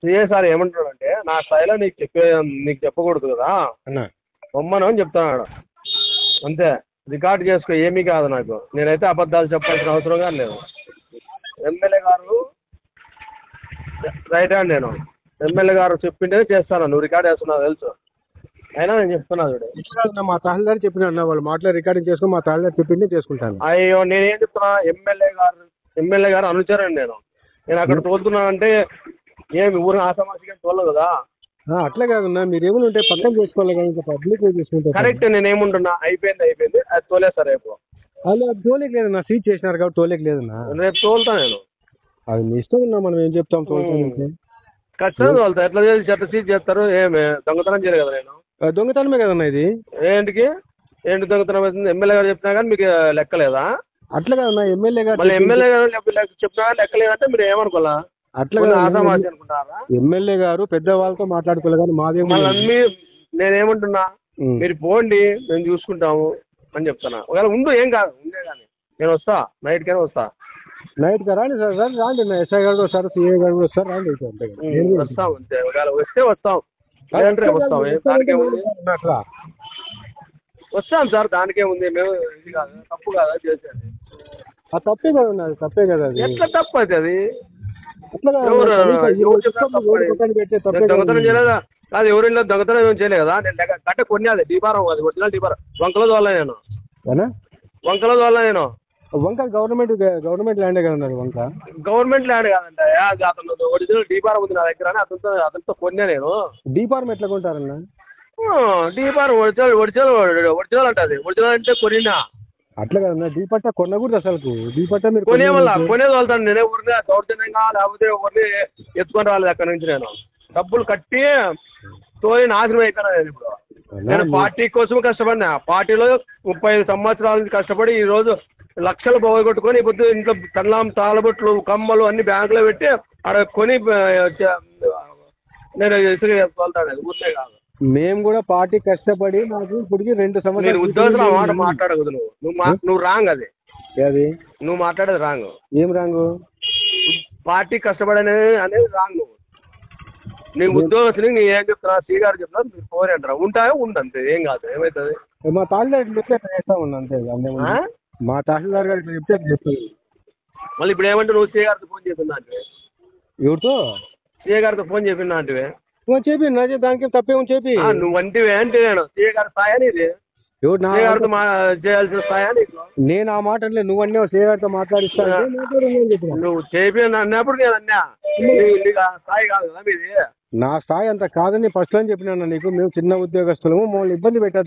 CA sir ఏమంటున్నాడంటే నా స్థాయిలో నీకు చెప్పకూడదు కదా అన్న బొమ్మను అని చెప్తున్నాడు. అంతే, రికార్డు చేసుకో, ఏమీ కాదు నాకు. నేనైతే అబద్ధాలు చెప్పాల్సిన అవసరం కానీ లేదు. ఎమ్మెల్యే గారు రైట్ హ్యాండ్, నేను ఎమ్మెల్యే గారు చెప్పింటే చేస్తాను. నువ్వు రికార్డ్ చేస్తున్నావు తెలుసు, అయినా నేను చెప్తున్నా చూడు. మా తహసీల్దార్ చెప్పిన వాళ్ళు మాటలో రికార్డింగ్ చేసుకుని మా తహసీల్దార్ చెప్పిందే చేసుకుంటాను. అయ్యో నేనేం చెప్తున్నా, ఎమ్మెల్యే గారు అనుచరండి. నేను అక్కడ తోలుతున్నానంటే ఏమి ఊరిని ఆసమాసిగా తోలదు కదా. అట్లా కాదన్నా, మీరు ఏమైనా ఉంటే పక్కన చేసుకోవాలి కానీ ఇంకా పబ్లిక్ చేసుకుంటారు. కరెక్ట్, నేనేముంటున్నా అయిపోయింది అది తోలేస్తారు రేపు. అలా తోలేకి లేదన్నా, సీట్ చేసినారు కాబట్టి తోలేకి లేదన్నా. రేపు తోలుతా నేను. అది మీ ఇష్టం ఉన్నా, మనం ఏం చెప్తాం. ఖచ్చితంగా తోలుతా. ఎట్లా చేసి చెట్ట సీట్ చేస్తారు, ఏమి దొంగతనం చేయలేదు కదా నేను. దొంగతనమే కదన్నా ఇది. ఏంటి దొంగతనం అవుతుంది? ఎమ్మెల్యే గారు చెప్పినా కానీ మీకు లెక్కలేదా? అట్లా కదన్నా, ఎమ్మెల్యే గారు చెప్పినా కానీ లెక్కలేదంటే మీరు ఏమనుకోవాలా? అట్లా ఆసామాసి అనుకుంటారా? ఎమ్మెల్యే గారు పెద్దవాళ్ళతో మాట్లాడుకోలేదు కానీ మాదేమో. నేనేమంటున్నా, మీరు పోండి మేము చూసుకుంటాము అని చెప్తున్నా. ఒకవేళ ఉండు ఏం కాదు, ఉండే కానీ నేను వస్తా, నైట్కైనా వస్తా. నైట్ గా రాండి సార్, రాండి. ఎస్ఐ గారు వస్తారు, సిఐ గారు కూడా వస్తారు, రాండి. వస్తాం అంతే, ఒకవేళ వస్తే వస్తాం, లేదంటే వస్తాం. దానికేముంది, వస్తాం సార్, దానికేముంది. మేము ఇది కాదు, తప్పు కాదా చేసేది? తప్పే కదా, తప్పే కదా. అది ఎట్లా తప్పు అయితే అది? దొంగతనం చేయలేదా? కాదు, ఎవరిలో దొంగతనం ఏం చేయలేదు కదా. నేను గట్ట కొన్ని అది డీపారం, అది ఒరిజినల్ డీపారం. వంకల ద్వారా నేను వంక గవర్నమెంట్ ల్యాండే కదన్నారు. వంక గవర్నమెంట్ ల్యాండ్ కాదంటే అతను ఒరిజినల్ డీపారం ఉంది నా దగ్గర అని అతనితో కొన్నా నేను. డీపారం ఎట్లా కొంటారన్నా? డీపారం ఒరిజినల్ అంటే అది ఒరిజినల్ అంటే కొనినా. అట్లా కదన్నా, డీపట్ట కొనకూడదు అసలు. డీపట్ట మీరు కొనేది వెళ్తాను నేనే. ఊరిని దౌర్జన్యంగా లేకపోతే ఎవరిని ఎత్తుకొని రాలేదు అక్కడి నుంచి. నేను డబ్బులు కట్టి తోలి నాశనం అయిపోయినా. నేను ఇప్పుడు నేను పార్టీ కోసం కష్టపడినా. పార్టీలో 35 సంవత్సరాల నుంచి కష్టపడి ఈ రోజు లక్షలు పోగొట్టుకొని ఇప్పుడు ఇంట్లో తల్లాం తాళబొట్లు కమ్మలు అన్ని బ్యాంకులో పెట్టి అక్కడ కొని నేను వెళ్తాను. ఊరినే కాదు, మేము కూడా పార్టీ కష్టపడి నాకు ఇప్పటికి 2 సంవత్సరాలు. ఉద్యోగం ఆ మాట మాట్లాడకూడదు నువ్వు రాంగ్. అది నువ్వు మాట్లాడేది రాంగ్. ఏం రాంగ్? పార్టీ కష్టపడి అనేది రాంగ్. నీకు ఉద్యోగస్తుని నీ ఏం చెప్తున్నా, సీ గారు చెప్తున్నా, మీరు ఫోన్ అంటారా? ఉంటాయో ఉండంతే, ఏం కాదు, ఏమవుతుంది? మా తహసీల్దార్ చెప్తే చేస్తామన్నా అంతే. మా తహసీల్దార్ గారు చెప్తే చేస్తాను. మళ్ళీ ఇప్పుడు ఏమంటే నువ్వు సీ గారితో ఫోన్ చేస్తున్నా అంటే? ఎవరితో? సీ గారితో ఫోన్ చెప్పినా అంటే చెప్పి నా దానికి తప్పేమో చెప్పి నువ్వు అంటే అంటే నేను సీ గారి స్థాయి ఇది గారితో చేయాల్సిన స్థాయి. నేను ఆ మాట అంటే నువ్వు అన్నీ సీ గారితో మాట్లాడిస్తాను. నువ్వు చేపి అన్నప్పుడు నేను అన్నా స్థాయి కాదు కదా మీది. నా స్థాయి అంత కాదని ఫస్ట్ అని చెప్పినా నీకు. మేము చిన్న ఉద్యోగస్తులము, మమ్మల్ని ఇబ్బంది పెట్టద్దు.